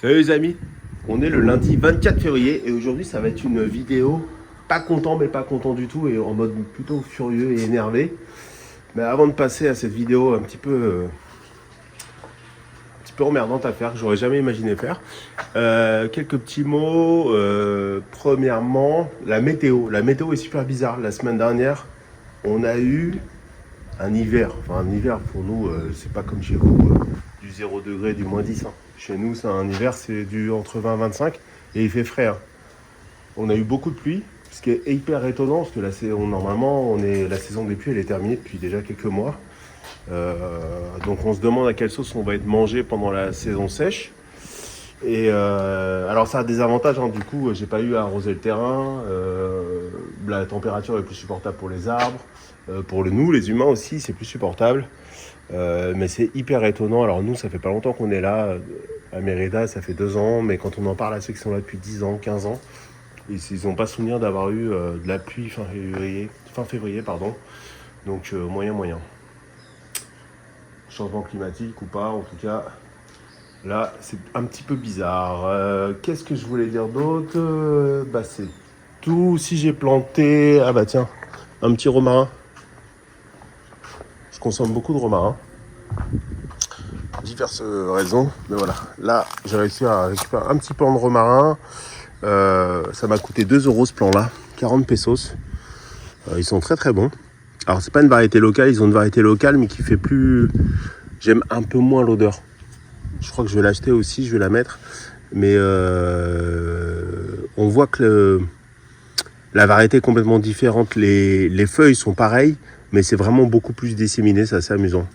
Salut les amis, on est le lundi 24 février et aujourd'hui ça va être une vidéo pas content mais pas content du tout et en mode plutôt furieux et énervé. Mais avant de passer à cette vidéo un petit peu emmerdante à faire que j'aurais jamais imaginé faire, quelques petits mots. Premièrement, la météo. La météo est super bizarre. La semaine dernière, on a eu un hiver. Enfin un hiver pour nous, c'est pas comme chez vous, du 0 degré, du moins 10. Hein. Chez nous, c'est un hiver, c'est du entre 20 et 25 et il fait frais. Hein. On a eu beaucoup de pluie, ce qui est hyper étonnant parce que normalement, la saison des pluies, elle est terminée depuis déjà quelques mois. Donc on se demande à quelle sauce on va être mangé pendant la saison sèche. Et alors ça a des avantages, hein. Du coup j'ai pas eu à arroser le terrain, la température est plus supportable pour les arbres, pour nous les humains aussi c'est plus supportable. Mais c'est hyper étonnant. Alors nous, ça fait pas longtemps qu'on est là à Mérida, ça fait 2 ans, mais quand on en parle à ceux qui sont là depuis 10 ans, 15 ans, ils n'ont pas souvenir d'avoir eu de la pluie fin février, pardon. Donc moyen. Changement climatique ou pas, en tout cas, là c'est un petit peu bizarre. Qu'est-ce que je voulais dire d'autre? C'est tout. Si j'ai planté, ah bah tiens, un petit romarin. Je consomme beaucoup de romarin. Diverses raisons, mais voilà. Là, j'ai réussi à récupérer un petit plan de romarin. Ça m'a coûté 2 euros ce plan-là, 40 pesos. Ils sont très très bons. Alors, c'est pas une variété locale, ils ont une variété locale, mais qui fait plus. J'aime un peu moins l'odeur. Je crois que je vais l'acheter aussi, je vais la mettre. Mais on voit que la variété est complètement différente. Les feuilles sont pareilles, mais c'est vraiment beaucoup plus disséminé, c'est assez amusant.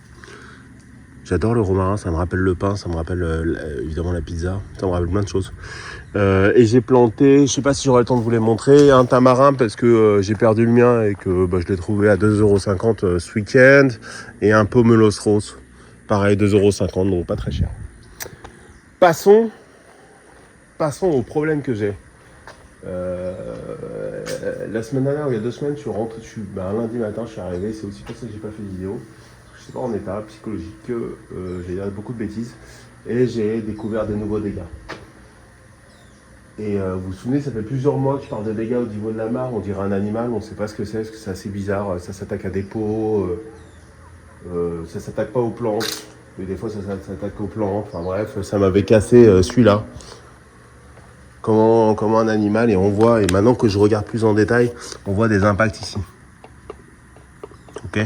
J'adore le romarin, ça me rappelle le pain, ça me rappelle évidemment la pizza, ça me rappelle plein de choses. Et j'ai planté, je sais pas si j'aurai le temps de vous les montrer, un tamarin parce que j'ai perdu le mien et que je l'ai trouvé à 2,50 € ce week-end. Et un pomelos rose, pareil 2,50 €, donc pas très cher. Passons au problème que j'ai. La semaine dernière, ou il y a 2 semaines, un lundi matin, je suis arrivé, c'est aussi pour ça que j'ai pas fait de vidéo. Je sais pas en état psychologique, j'ai dit beaucoup de bêtises et j'ai découvert des nouveaux dégâts. Et vous vous souvenez, ça fait plusieurs mois que je parle de dégâts au niveau de la mare, on dirait un animal, on ne sait pas ce que c'est, parce que c'est assez bizarre, ça s'attaque à des pots, ça s'attaque pas aux plantes, mais des fois ça s'attaque aux plantes, enfin bref, ça m'avait cassé celui-là. Comment un animal, et on voit, et maintenant que je regarde plus en détail, on voit des impacts ici. Ok.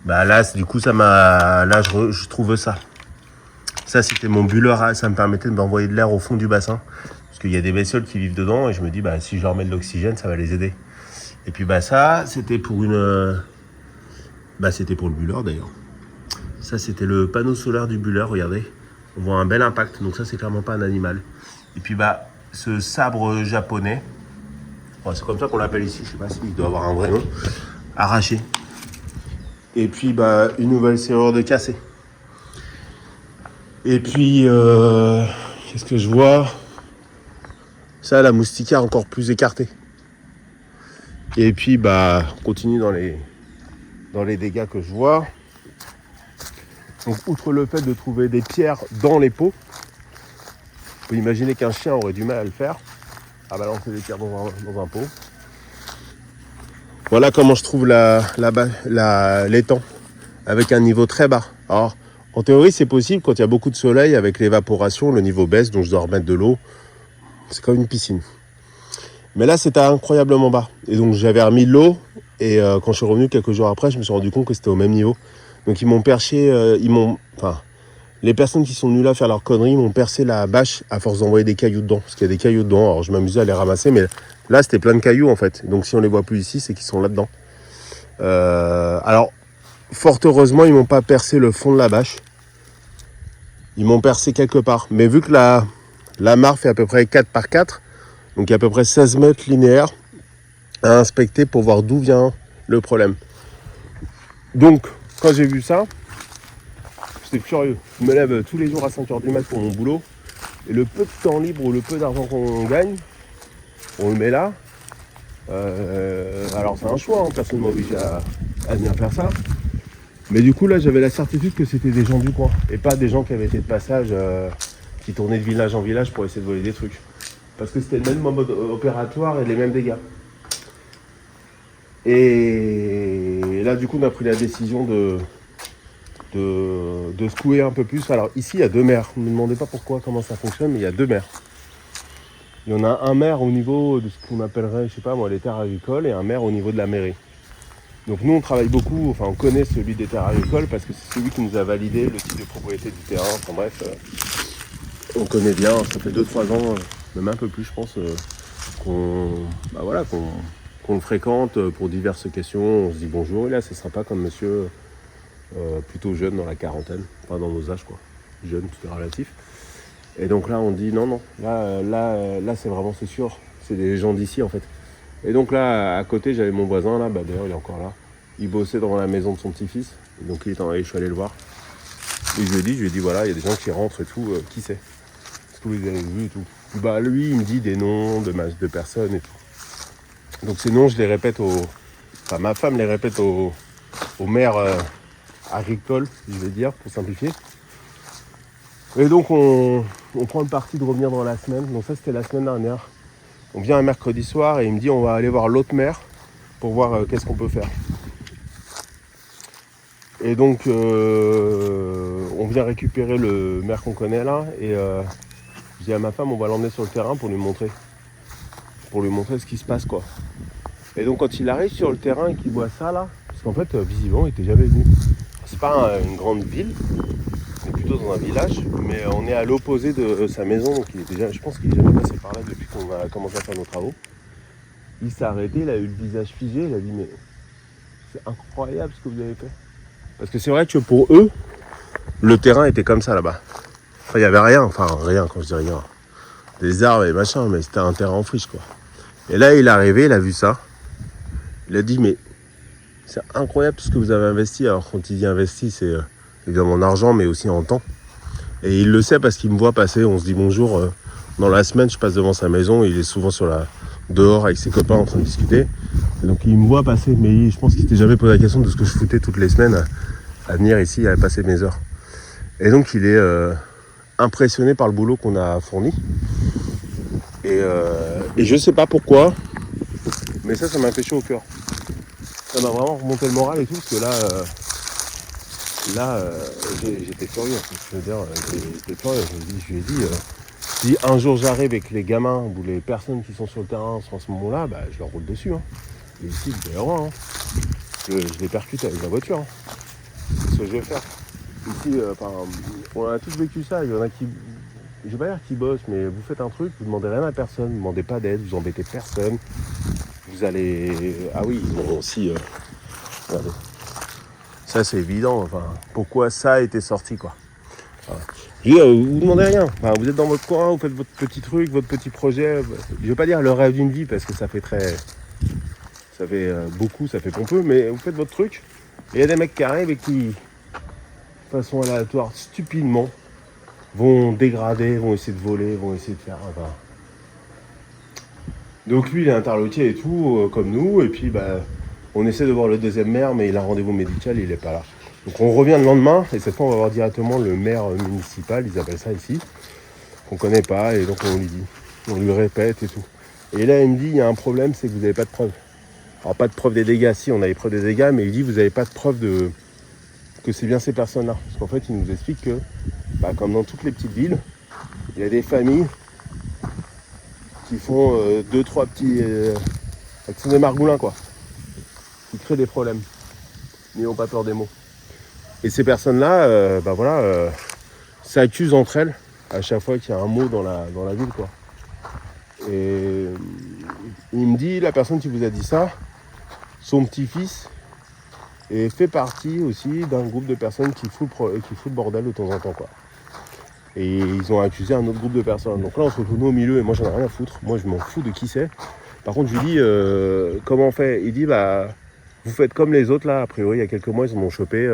Là, du coup, je trouve ça. Ça, c'était mon bulleur, ça me permettait d'envoyer de l'air au fond du bassin. Parce qu'il y a des bestioles qui vivent dedans, et je me dis, si je leur mets de l'oxygène, ça va les aider. Et puis, ça, c'était pour c'était pour le bulleur, d'ailleurs. Ça, c'était le panneau solaire du bulleur, regardez. On voit un bel impact, donc ça, c'est clairement pas un animal. Et puis, ce sabre japonais, c'est comme ça qu'on l'appelle ici, je sais pas s'il doit avoir un vrai nom, arraché. Et puis une nouvelle serrure de cassé. Et puis qu'est-ce que je vois? Ça, la moustiquaire encore plus écartée. Et puis on continue dans les dégâts que je vois. Donc outre le fait de trouver des pierres dans les pots, on peut imaginer qu'un chien aurait du mal à le faire, à balancer des pierres dans un pot. Voilà comment je trouve l'étang, avec un niveau très bas. Alors, en théorie, c'est possible quand il y a beaucoup de soleil, avec l'évaporation, le niveau baisse, donc je dois remettre de l'eau. C'est comme une piscine. Mais là, c'était incroyablement bas. Et donc, j'avais remis de l'eau, et quand je suis revenu quelques jours après, je me suis rendu compte que c'était au même niveau. Donc, ils m'ont perché, les personnes qui sont venues là faire leurs conneries m'ont percé la bâche à force d'envoyer des cailloux dedans. Parce qu'il y a des cailloux dedans, alors je m'amusais à les ramasser, mais là, c'était plein de cailloux, en fait. Donc, si on les voit plus ici, c'est qu'ils sont là-dedans. Alors, fort heureusement, ils m'ont pas percé le fond de la bâche. Ils m'ont percé quelque part. Mais vu que la mare fait à peu près 4 par 4, donc il y a à peu près 16 mètres linéaires à inspecter pour voir d'où vient le problème. Donc, quand j'ai vu ça, j'étais furieux. Je me lève tous les jours à 5h du mat pour mon boulot. Et le peu de temps libre ou le peu d'argent qu'on gagne, on le met là. Alors c'est un choix, hein, personne ne m'oblige à venir faire ça. Mais du coup là j'avais la certitude que c'était des gens du coin et pas des gens qui avaient été de passage qui tournaient de village en village pour essayer de voler des trucs. Parce que c'était le même mode opératoire et les mêmes dégâts. Et là, du coup, on a pris la décision de secouer un peu plus. Alors ici, il y a 2 maires. Ne me demandez pas pourquoi, comment ça fonctionne, mais il y a 2 maires. Il y en a un maire au niveau de ce qu'on appellerait, je sais pas moi, les terres agricoles et un maire au niveau de la mairie. Donc nous, on travaille beaucoup, enfin on connaît celui des terres agricoles parce que c'est celui qui nous a validé le titre de propriété du terrain. Enfin bref, on connaît bien, ça fait 2-3 ans, même un peu plus je pense, qu'on le fréquente pour diverses questions. On se dit bonjour, et là c'est sympa comme monsieur, plutôt jeune dans la quarantaine, pas dans nos âges quoi, jeune, tout est relatif. Et donc là on dit non, là c'est vraiment c'est sûr, c'est des gens d'ici en fait. Et donc là à côté j'avais mon voisin là, d'ailleurs il est encore là, il bossait dans la maison de son petit-fils, et donc je suis allé le voir. Et je lui ai dit voilà, il y a des gens qui rentrent et tout, qui c'est? Est-ce que vous les avez vus et tout? Bah lui il me dit des noms de personnes et tout. Donc ces noms je les répète enfin ma femme les répète aux maires agricoles, je vais dire, pour simplifier. Et donc on prend le parti de revenir dans la semaine. Donc ça c'était la semaine dernière. On vient un mercredi soir et il me dit on va aller voir l'autre maire pour voir qu'est-ce qu'on peut faire. Et donc on vient récupérer le maire qu'on connaît là et je dis à ma femme on va l'emmener sur le terrain pour lui montrer ce qui se passe quoi. Et donc quand il arrive sur le terrain et qu'il voit ça là, parce qu'en fait visiblement il n'était jamais venu. C'est pas une grande ville. On est plutôt dans un village, mais on est à l'opposé de sa maison, donc je pense qu'il est jamais passé par là depuis qu'on a commencé à faire nos travaux. Il s'est arrêté, il a eu le visage figé, il a dit mais c'est incroyable ce que vous avez fait. Parce que c'est vrai que pour eux, le terrain était comme ça là-bas. Enfin, il n'y avait rien quand je dis rien. Des arbres et machin, mais c'était un terrain en friche quoi. Et là il est arrivé, il a vu ça. Il a dit mais c'est incroyable ce que vous avez investi. Alors quand il dit investi, c'est évidemment en argent, mais aussi en temps. Et il le sait parce qu'il me voit passer, on se dit bonjour. Dans la semaine, je passe devant sa maison, il est souvent dehors avec ses copains en train de discuter. Et donc il me voit passer, mais je pense qu'il s'était jamais posé la question de ce que je foutais toutes les semaines à venir ici, à passer mes heures. Et donc il est impressionné par le boulot qu'on a fourni. Et je sais pas pourquoi, mais ça m'a fait chaud au cœur. Ça m'a vraiment remonté le moral et tout, parce que j'étais furieux. Je veux dire, j'étais furieux. Je lui ai dit, si un jour j'arrive avec les gamins ou les personnes qui sont sur le terrain en ce moment-là, bah, je leur roule dessus. Hein. Et ici, vous allez voir, je les percute avec la voiture. Hein. C'est ce que je vais faire. Ici, on a tous vécu ça. Il y en a qui, je vais pas dire qui bossent, mais vous faites un truc, vous demandez rien à personne, vous demandez pas d'aide, vous embêtez personne. Vous allez... Ah oui, bon, aussi... Regardez. Ça c'est évident, enfin, pourquoi ça a été sorti quoi. Voilà. Vous demandez rien, enfin, vous êtes dans votre coin, vous faites votre petit truc, votre petit projet. Je veux pas dire le rêve d'une vie parce que ça fait beaucoup, ça fait pompeux, mais vous faites votre truc. Et il y a des mecs qui arrivent et qui, de façon aléatoire, stupidement, vont dégrader, vont essayer de voler, vont essayer de faire... Enfin... Donc lui il est interloqué et tout, comme nous, et puis bah... On essaie de voir le deuxième maire, mais il a un rendez-vous médical, il n'est pas là. Donc on revient le lendemain, et cette fois on va voir directement le maire municipal, ils appellent ça ici, qu'on ne connaît pas, et donc on lui dit, on lui répète et tout. Et là il me dit, il y a un problème, c'est que vous n'avez pas de preuve. Alors pas de preuve des dégâts, si on a les preuves des dégâts, mais il dit, vous n'avez pas de preuve que c'est bien ces personnes-là. Parce qu'en fait il nous explique que, comme dans toutes les petites villes, il y a des familles qui font 2-3 petits... qui sont des margoulins quoi. Qui créent des problèmes, n'ayons pas peur des mots. Et ces personnes-là, s'accusent entre elles à chaque fois qu'il y a un mot dans la ville, quoi. Et il me dit, la personne qui vous a dit ça, son petit-fils fait partie aussi d'un groupe de personnes qui fout le bordel de temps en temps, quoi. Et ils ont accusé un autre groupe de personnes. Donc là, on se retrouve nous au milieu, et moi, j'en ai rien à foutre. Moi, je m'en fous de qui c'est. Par contre, je lui dis, comment on fait? Il dit, vous faites comme les autres là, a priori il y a quelques mois ils m'ont chopé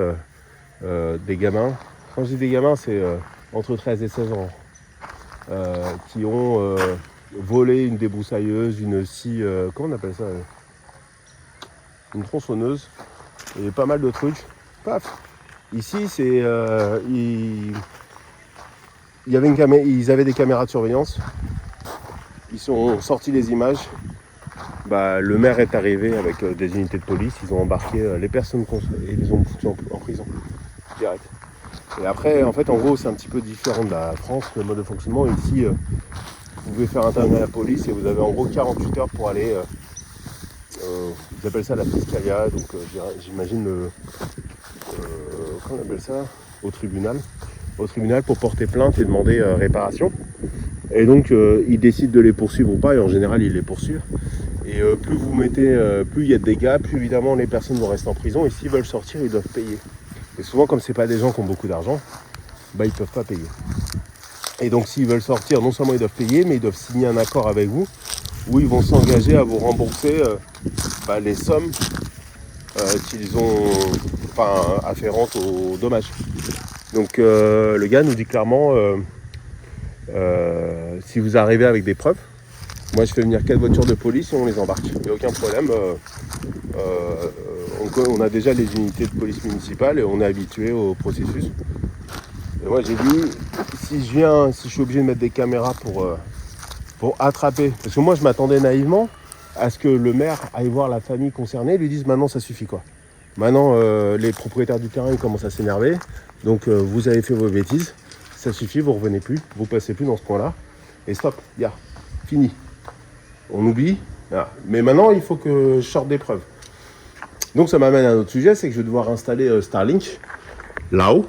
des gamins. Quand je dis des gamins c'est entre 13 et 16 ans qui ont volé une débroussailleuse, une scie, comment on appelle ça, une tronçonneuse et pas mal de trucs. Paf. Ici c'est ils avaient des caméras de surveillance. Ils sont sortis les images. Le maire est arrivé avec des unités de police. Ils ont embarqué les personnes et ils les ont foutues en prison. Direct. Et après, en fait, en gros, c'est un petit peu différent de la France, le mode de fonctionnement. Ici, vous pouvez faire intervenir la police et vous avez en gros 48 heures pour aller, ils appellent ça la fiscalia, donc j'imagine comment on appelle ça, au tribunal pour porter plainte et demander réparation. Et donc, ils décident de les poursuivre ou pas, et en général, ils les poursuivent. Et plus vous mettez, plus il y a de dégâts, plus évidemment les personnes vont rester en prison, et s'ils veulent sortir, ils doivent payer. Et souvent, comme c'est pas des gens qui ont beaucoup d'argent, ils peuvent pas payer. Et donc, s'ils veulent sortir, non seulement ils doivent payer, mais ils doivent signer un accord avec vous, où ils vont s'engager à vous rembourser les sommes qu'ils ont, afférentes aux dommages. Donc, le gars nous dit clairement, si vous arrivez avec des preuves, moi je fais venir 4 voitures de police et on les embarque. Il n'y a aucun problème. On a déjà les unités de police municipale et on est habitué au processus. Et moi j'ai dit, si je suis obligé de mettre des caméras pour attraper, parce que moi je m'attendais naïvement à ce que le maire aille voir la famille concernée et lui dise maintenant ça suffit quoi. Maintenant les propriétaires du terrain ils commencent à s'énerver, donc vous avez fait vos bêtises, ça suffit, vous revenez plus, vous passez plus dans ce coin-là, et stop, fini. On oublie, mais maintenant il faut que je sorte des preuves. Donc ça m'amène à un autre sujet, c'est que je vais devoir installer Starlink là-haut.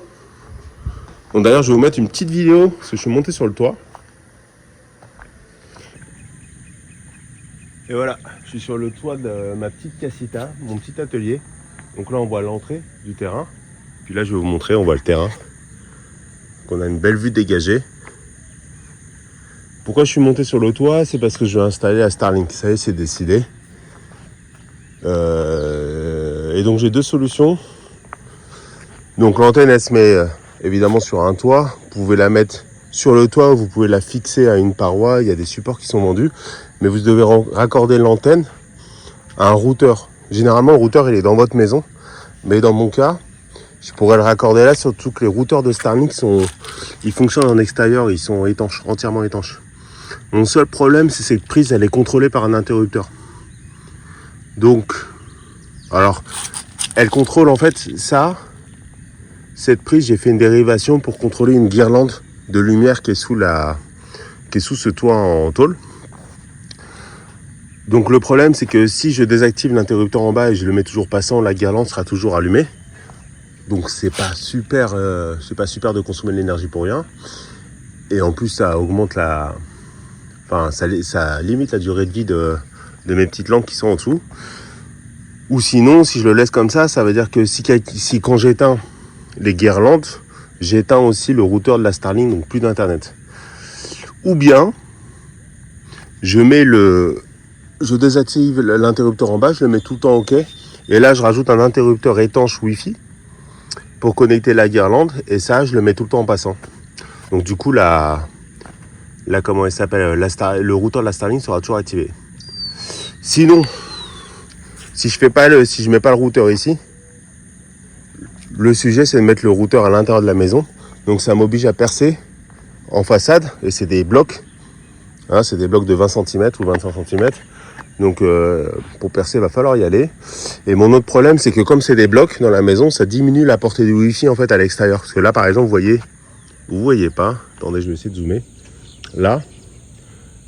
Donc d'ailleurs je vais vous mettre une petite vidéo, parce que je suis monté sur le toit. Et voilà, je suis sur le toit de ma petite casita, mon petit atelier. Donc là on voit l'entrée du terrain. Puis là je vais vous montrer, on voit le terrain. Donc on a une belle vue dégagée. Pourquoi je suis monté sur le toit? C'est parce que je vais installer la Starlink. Ça y est, c'est décidé. Et donc j'ai deux solutions. Donc l'antenne elle se met évidemment sur un toit. Vous pouvez la mettre sur le toit, vous pouvez la fixer à une paroi. Il y a des supports qui sont vendus. Mais vous devez raccorder l'antenne à un routeur. Généralement le routeur il est dans votre maison. Mais dans mon cas, je pourrais le raccorder là, surtout que les routeurs de Starlink ils fonctionnent en extérieur, ils sont étanches, entièrement étanches. Mon seul problème, c'est cette prise, elle est contrôlée par un interrupteur. Donc, alors, elle contrôle en fait cette prise, j'ai fait une dérivation pour contrôler une guirlande de lumière qui est sous ce toit en tôle. Donc le problème, c'est que si je désactive l'interrupteur en bas et je le mets toujours passant, la guirlande sera toujours allumée. Donc c'est pas super de consommer de l'énergie pour rien. Et en plus ça augmente ça limite la durée de vie de mes petites lampes qui sont en dessous. Ou sinon, si je le laisse comme ça, ça veut dire que si quand j'éteins les guirlandes, j'éteins aussi le routeur de la Starlink, donc plus d'internet. Ou bien je désactive l'interrupteur en bas, je le mets tout le temps OK. Et là je rajoute un interrupteur étanche Wi-Fi pour connecter la guirlande, et ça je le mets tout le temps en passant. Donc du coup comment elle s'appelle, le routeur de la Starlink sera toujours activé. Sinon, si je mets pas le routeur ici, le sujet c'est de mettre le routeur à l'intérieur de la maison. Donc ça m'oblige à percer en façade, et c'est des blocs, c'est des blocs de 20 cm ou 25 cm. Donc pour percer, il va falloir y aller. Et mon autre problème, c'est que comme c'est des blocs dans la maison, ça diminue la portée du Wi-Fi en fait à l'extérieur. Parce que là, par exemple, vous voyez pas. Attendez, je vais essayer de zoomer. Là,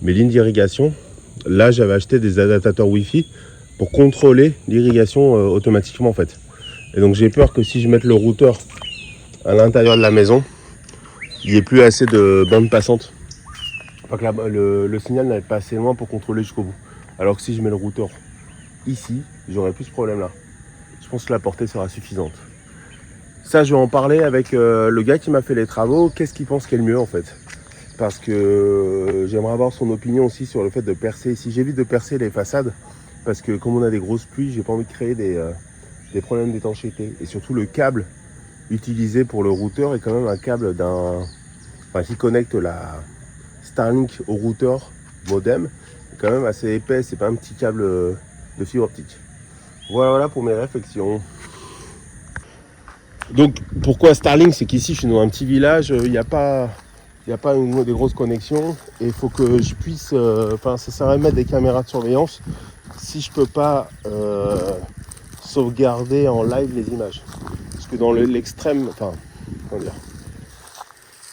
mes lignes d'irrigation. Là, j'avais acheté des adaptateurs Wi-Fi pour contrôler l'irrigation automatiquement en fait. Et donc j'ai peur que si je mette le routeur à l'intérieur de la maison, il n'y ait plus assez de bandes passantes. Enfin que le signal n'aille pas assez loin pour contrôler jusqu'au bout. Alors que si je mets le routeur ici, j'aurai plus ce problème là. Je pense que la portée sera suffisante. Ça, je vais en parler avec le gars qui m'a fait les travaux. Qu'est-ce qu'il pense qui est le mieux en fait? Parce que j'aimerais avoir son opinion aussi sur le fait de percer. Si j'évite de percer les façades, parce que comme on a des grosses pluies, j'ai pas envie de créer des problèmes d'étanchéité. Et surtout le câble utilisé pour le routeur est quand même un câble qui connecte la Starlink au routeur modem. C'est quand même assez épais, c'est pas un petit câble de fibre optique. Voilà pour mes réflexions. Donc pourquoi Starlink? C'est qu'ici je suis dans un petit village, il n'y a pas Il n'y a pas des grosses connexions et il faut que je puisse... ça sert à mettre des caméras de surveillance si je peux pas sauvegarder en live les images. Parce que dans l'extrême... comment dire,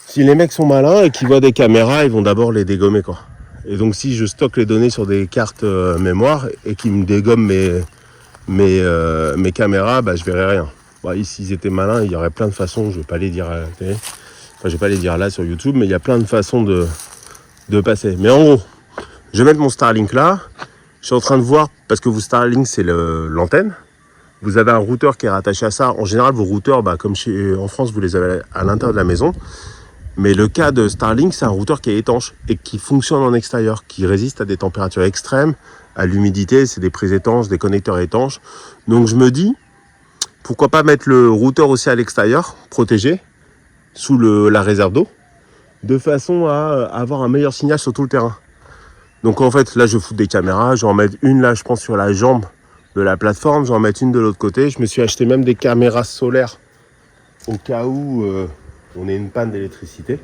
si les mecs sont malins et qu'ils voient des caméras, ils vont d'abord les dégommer, quoi. Et donc si je stocke les données sur des cartes mémoire et qu'ils me dégomment mes caméras, je verrai rien. S'ils étaient malins, il y aurait plein de façons, je vais pas les dire à la télé. Je vais pas les dire là sur YouTube, mais il y a plein de façons de passer. Mais en gros, je vais mettre mon Starlink là. Je suis en train de voir, parce que Starlink c'est l'antenne. Vous avez un routeur qui est rattaché à ça. En général, vos routeurs, comme en France, vous les avez à l'intérieur de la maison. Mais le cas de Starlink, c'est un routeur qui est étanche et qui fonctionne en extérieur, qui résiste à des températures extrêmes, à l'humidité, c'est des prises étanches, des connecteurs étanches. Donc je me dis, pourquoi pas mettre le routeur aussi à l'extérieur, protégé, sous la réserve d'eau, de façon à avoir un meilleur signal sur tout le terrain. Donc en fait, là je fous des caméras, je vais en mettre une là je pense sur la jambe de la plateforme, je vais en mettre une de l'autre côté. Je me suis acheté même des caméras solaires au cas où on ait une panne d'électricité,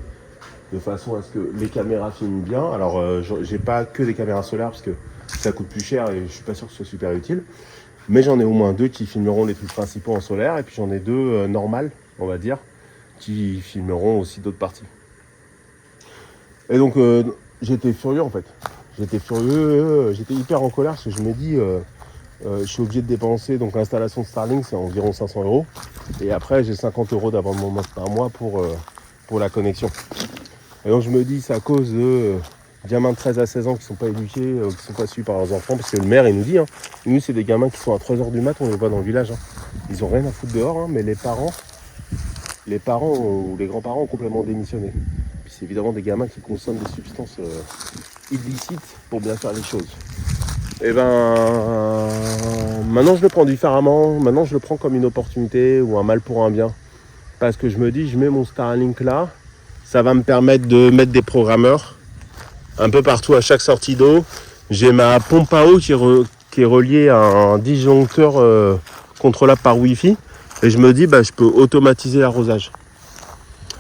de façon à ce que les caméras filment bien. Alors j'ai pas que des caméras solaires parce que ça coûte plus cher et je suis pas sûr que ce soit super utile. Mais j'en ai au moins 2 qui filmeront les trucs principaux en solaire et puis j'en ai 2 normales, on va dire, qui filmeront aussi d'autres parties. Et donc j'étais furieux en fait. J'étais hyper en colère parce que je me dis je suis obligé de dépenser, donc l'installation de Starlink c'est environ 500 €. Et après j'ai 50 € d'abonnement par mois pour la connexion. Et donc je me dis c'est à cause de gamins de 13 à 16 ans qui ne sont pas éduqués, qui ne sont pas suivis par leurs enfants, parce que le maire il nous dit, nous c'est des gamins qui sont à 3h du mat', on les voit dans le village. Ils ont rien à foutre dehors, mais les parents ou les grands-parents ont complètement démissionné. Puis c'est évidemment des gamins qui consomment des substances illicites pour bien faire les choses. Et maintenant je le prends différemment, maintenant je le prends comme une opportunité ou un mal pour un bien. Parce que je me dis, je mets mon Starlink là, ça va me permettre de mettre des programmeurs un peu partout à chaque sortie d'eau. J'ai ma pompe à eau qui est reliée à un disjoncteur contrôlable par Wi-Fi. Et je me dis, je peux automatiser l'arrosage.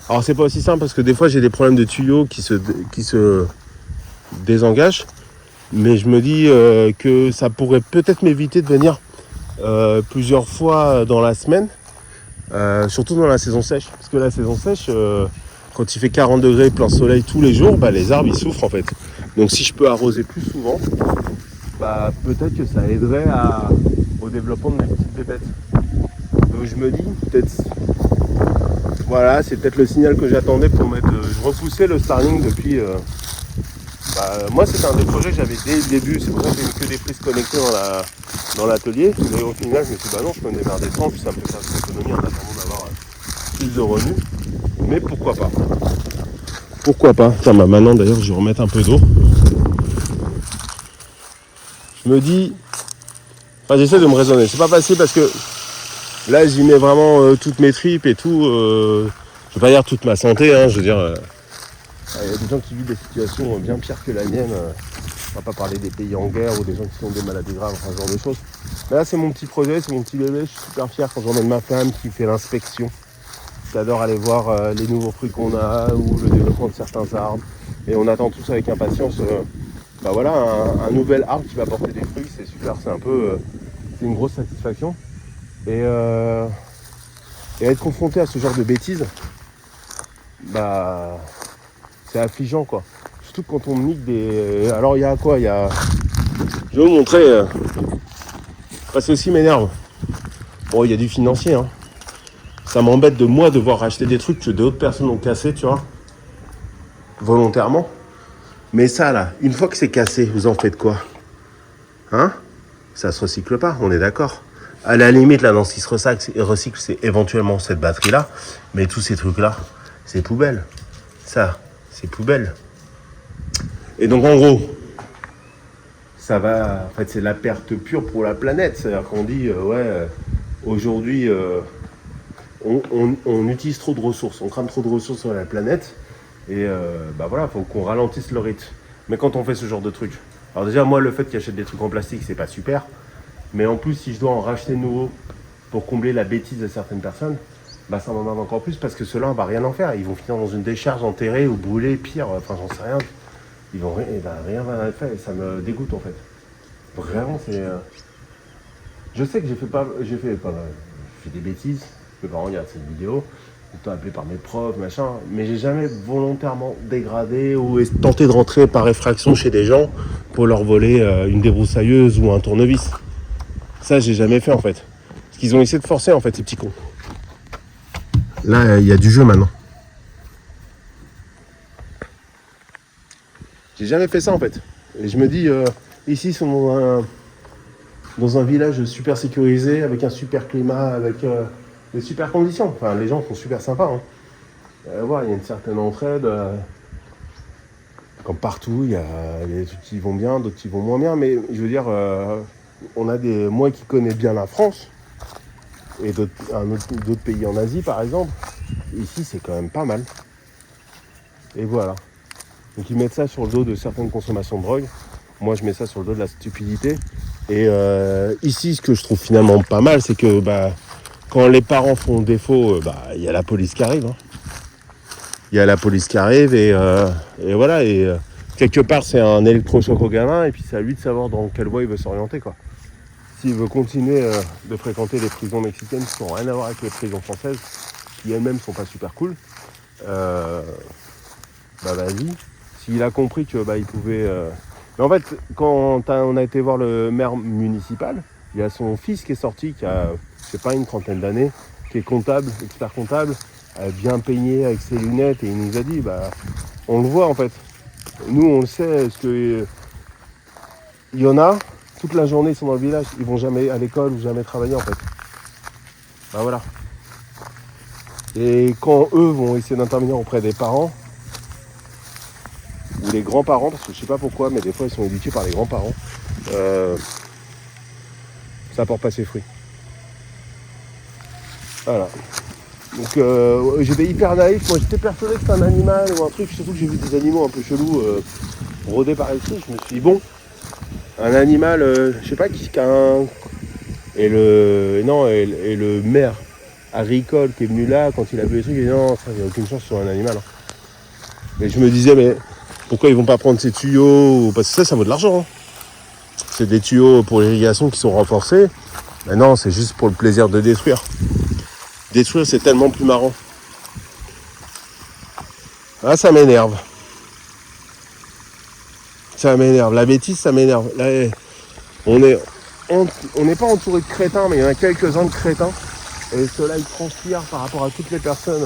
Alors c'est pas aussi simple parce que des fois j'ai des problèmes de tuyaux qui se désengagent. Mais je me dis que ça pourrait peut-être m'éviter de venir plusieurs fois dans la semaine. Surtout dans la saison sèche. Parce que la saison sèche, quand il fait 40 degrés plein soleil tous les jours, les arbres ils souffrent en fait. Donc si je peux arroser plus souvent, peut-être que ça aiderait au développement de mes petites bébêtes. Donc je me dis, peut-être, voilà, c'est peut-être le signal que j'attendais pour je repoussais le Starlink depuis... moi c'était un des projets que j'avais dès le début, c'est pour ça que j'ai mis que des prises connectées dans l'atelier. Mais au final je me suis dit non, je peux me démerder sans, puis ça me fait faire des économies en attendant d'avoir plus de revenus. Mais pourquoi pas. Pourquoi pas. Tiens, maintenant d'ailleurs je vais remettre un peu d'eau. Je me dis, j'essaie de me raisonner, c'est pas facile parce que là j'y mets vraiment toutes mes tripes et tout, je vais pas dire toute ma santé, je veux dire... Il y a des gens qui vivent des situations bien pires que la mienne. On va pas parler des pays en guerre ou des gens qui ont des maladies graves, ce genre de choses. Mais là, c'est mon petit projet, c'est mon petit bébé. Je suis super fier quand j'emmène ma femme qui fait l'inspection. J'adore aller voir les nouveaux fruits qu'on a ou le développement de certains arbres. Et on attend tous avec impatience un nouvel arbre qui va porter des fruits. C'est super, c'est une grosse satisfaction. Et être confronté à ce genre de bêtises, c'est affligeant quoi. Surtout quand on me nique des... Alors il y a quoi ? Je vais vous montrer. Ceci m'énerve. Bon, il y a du financier. Ça m'embête de moi devoir racheter des trucs que d'autres personnes ont cassés, tu vois. Volontairement. Mais ça là, une fois que c'est cassé, vous en faites quoi ? Ça se recycle pas, on est d'accord. À la limite, là, dans ce qui se recycle, c'est éventuellement cette batterie-là. Mais tous ces trucs-là, c'est poubelle. Ça, c'est poubelle. Et donc, en gros, ça va... En fait, c'est la perte pure pour la planète. C'est-à-dire qu'on dit, aujourd'hui, on utilise trop de ressources. On crame trop de ressources sur la planète. Et faut qu'on ralentisse le rythme. Mais quand on fait ce genre de trucs... Alors déjà, moi, le fait qu'ils achètent des trucs en plastique, c'est pas super. Mais en plus, si je dois en racheter de nouveau pour combler la bêtise de certaines personnes, bah ça m'emmerde encore plus parce que ceux-là, on va rien en faire. Ils vont finir dans une décharge enterrée ou brûlée, pire, enfin j'en sais rien. Ils vont rien va faire et ça me dégoûte en fait. Vraiment, c'est. Je sais que j'ai fait des bêtises. Mes parents regardent cette vidéo, tout le temps appelé par mes profs, machin, mais j'ai jamais volontairement dégradé ou tenté de rentrer par effraction chez des gens pour leur voler une débroussailleuse ou un tournevis. Ça, j'ai jamais fait en fait. Parce qu'ils ont essayé de forcer en fait, ces petits cons. Là, il y a du jeu maintenant. J'ai jamais fait ça en fait. Et je me dis, ici, ils sont dans un village super sécurisé, avec un super climat, avec des super conditions. Enfin, les gens sont super sympas. Hein. Voilà, il y a une certaine entraide. Comme partout, il y a des trucs qui vont bien, d'autres qui vont moins bien. Mais je veux dire, on a moi qui connais bien la France, et d'autres pays en Asie par exemple, ici c'est quand même pas mal. Et voilà. Donc ils mettent ça sur le dos de certaines consommations de drogue. Moi je mets ça sur le dos de la stupidité. Et ici ce que je trouve finalement pas mal, c'est que quand les parents font défaut, il y a la police qui arrive. Hein. Il y a la police qui arrive et voilà. Et quelque part c'est un électrochoc au gamin et puis c'est à lui de savoir dans quelle voie il veut s'orienter quoi. S'il veut continuer de fréquenter les prisons mexicaines qui n'ont rien à voir avec les prisons françaises, qui elles-mêmes sont pas super cool, vas-y. S'il a compris que il pouvait. Mais en fait, quand on a été voir le maire municipal, il y a son fils qui est sorti, qui a, je sais pas, une trentaine d'années, qui est comptable, expert comptable, bien peigné avec ses lunettes, et il nous a dit, on le voit en fait. Nous, on le sait, parce que il y en a. Toute la journée, ils sont dans le village. Ils vont jamais à l'école ou jamais travailler, en fait. Voilà. Et quand eux vont essayer d'intervenir auprès des parents, ou les grands-parents, parce que je sais pas pourquoi, mais des fois, ils sont éduqués par les grands-parents, ça porte pas ses fruits. Voilà. Donc, j'étais hyper naïf. Moi, j'étais persuadé que c'était un animal ou un truc. Surtout que j'ai vu des animaux un peu chelous rôder par ici. Je me suis dit, bon, un animal, je sais pas, qui a un... Et le maire agricole qui est venu là, quand il a vu les trucs, il dit non, ça, il n'y a aucune chance sur un animal. Hein. Et je me disais, mais pourquoi ils vont pas prendre ces tuyaux? Parce que ça vaut de l'argent. Hein. C'est des tuyaux pour l'irrigation qui sont renforcés. Mais non, c'est juste pour le plaisir de détruire. Détruire, c'est tellement plus marrant. Ah, ça m'énerve. Ça m'énerve. La bêtise, ça m'énerve. Là, on n'est pas entouré de crétins, mais il y en a quelques-uns de crétins. Et ceux-là, ils transpirent par rapport à toutes les personnes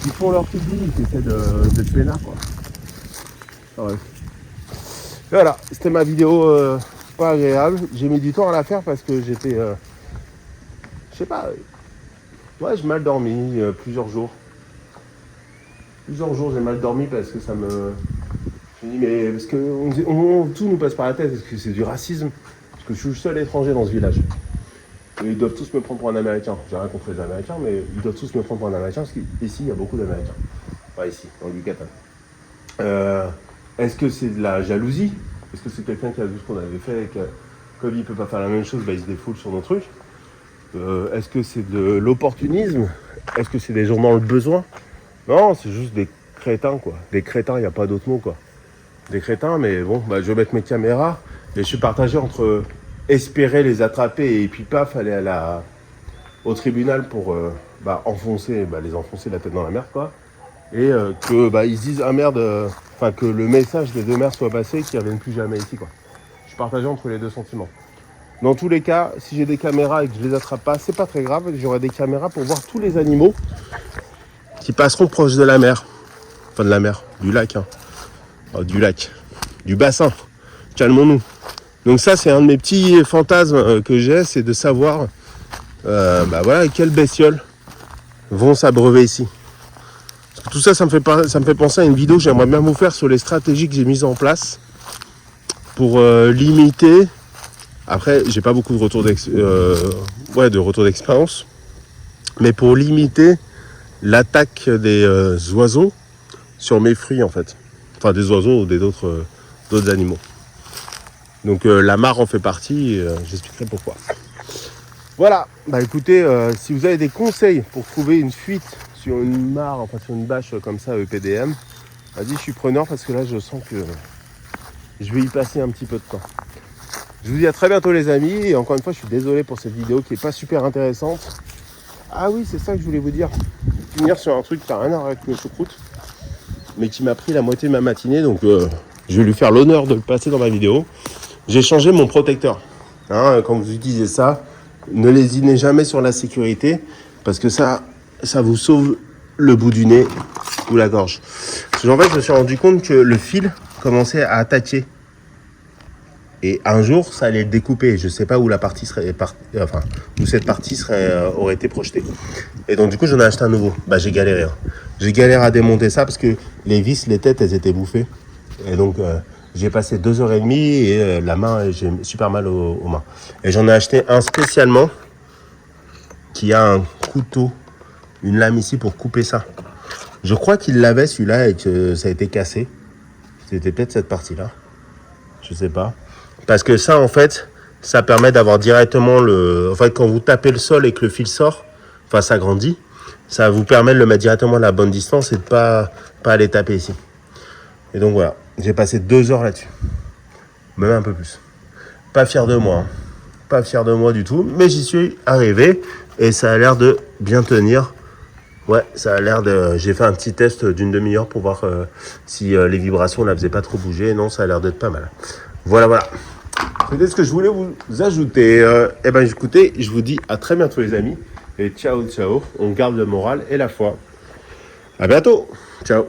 qui font leur petite vie, qui essaient d'être peinards, quoi. Ah ouais. Voilà, c'était ma vidéo pas agréable. J'ai mis du temps à la faire parce que j'étais... je sais pas... ouais, j'ai mal dormi plusieurs jours. Plusieurs jours, j'ai mal dormi parce que ça me... Je me dis, mais... Parce que tout nous passe par la tête. Est-ce que c'est du racisme? Parce que je suis le seul étranger dans ce village. Et ils doivent tous me prendre pour un Américain. J'ai rien contre les Américains, mais ils doivent tous me prendre pour un Américain parce qu'ici, il y a beaucoup d'Américains. Pas ici, dans le Yucatan. Est-ce que c'est de la jalousie? Est-ce que c'est quelqu'un qui a vu ce qu'on avait fait et que, comme il ne peut pas faire la même chose, il se défoule sur nos trucs? Est-ce que c'est de l'opportunisme? Est-ce que c'est des gens dans le besoin? Non, c'est juste des crétins, quoi. Des crétins, il n'y a pas d'autre mot, quoi. Des crétins, mais bon, je vais mettre mes caméras et je suis partagé entre espérer les attraper et puis paf, aller au tribunal pour les enfoncer la tête dans la merde, quoi. Et que ils se disent ah merde, que le message des deux mères soit passé, qu'ils ne reviennent plus jamais ici, quoi. Je suis partagé entre les deux sentiments. Dans tous les cas, si j'ai des caméras et que je les attrape pas, c'est pas très grave. J'aurai des caméras pour voir tous les animaux qui passeront proche de la mer. Enfin de la mer, du lac. Hein. Oh, du lac. Du bassin. Calmons-nous. Donc ça, c'est un de mes petits fantasmes que j'ai, c'est de savoir quelles bestioles vont s'abreuver ici. Parce que tout ça, ça me fait penser à une vidéo que j'aimerais bien vous faire sur les stratégies que j'ai mises en place pour limiter. Après, j'ai pas beaucoup de retour d'expérience, mais pour limiter l'attaque des oiseaux sur mes fruits en fait. Enfin des oiseaux ou d'autres animaux. Donc la mare en fait partie, j'expliquerai pourquoi. Voilà, bah écoutez, si vous avez des conseils pour trouver une fuite sur une mare, enfin sur une bâche comme ça EPDM, vas-y, je suis preneur parce que là je sens que je vais y passer un petit peu de temps. Je vous dis à très bientôt les amis, et encore une fois je suis désolé pour cette vidéo qui n'est pas super intéressante. Ah oui, c'est ça que je voulais vous dire, finir sur un truc qui n'a rien à voir avec le choucroute, mais qui m'a pris la moitié de ma matinée, donc je vais lui faire l'honneur de le passer dans ma vidéo. J'ai changé mon protecteur, hein, quand vous utilisez ça, ne lésinez jamais sur la sécurité, parce que ça vous sauve le bout du nez ou la gorge. Parce que en fait, je me suis rendu compte que le fil commençait à attaquer. Et un jour, ça allait le découper. Je ne sais pas où la partie serait, où cette partie aurait été projetée. Et donc, du coup, j'en ai acheté un nouveau. Bah, j'ai galéré. Hein. J'ai galéré à démonter ça parce que les vis, les têtes, elles étaient bouffées. Et donc, j'ai passé 2h30 et la main, j'ai super mal aux mains. Et j'en ai acheté un spécialement qui a un couteau, une lame ici pour couper ça. Je crois qu'il l'avait celui-là et que ça a été cassé. C'était peut-être cette partie-là. Je sais pas. Parce que ça, en fait, ça permet d'avoir directement le... En fait, quand vous tapez le sol et que le fil sort, enfin, ça grandit, ça vous permet de le mettre directement à la bonne distance et de pas aller taper ici. Et donc, voilà. J'ai passé 2 heures là-dessus. Même un peu plus. Pas fier de moi. Hein. Pas fier de moi du tout. Mais j'y suis arrivé et ça a l'air de bien tenir. Ouais, ça a l'air de... J'ai fait un petit test d'une demi-heure pour voir si les vibrations ne la faisaient pas trop bouger. Non, ça a l'air d'être pas mal. Voilà, voilà. C'était ce que je voulais vous ajouter. Eh ben, écoutez, je vous dis à très bientôt les amis. Et ciao, ciao. On garde le moral et la foi. À bientôt. Ciao.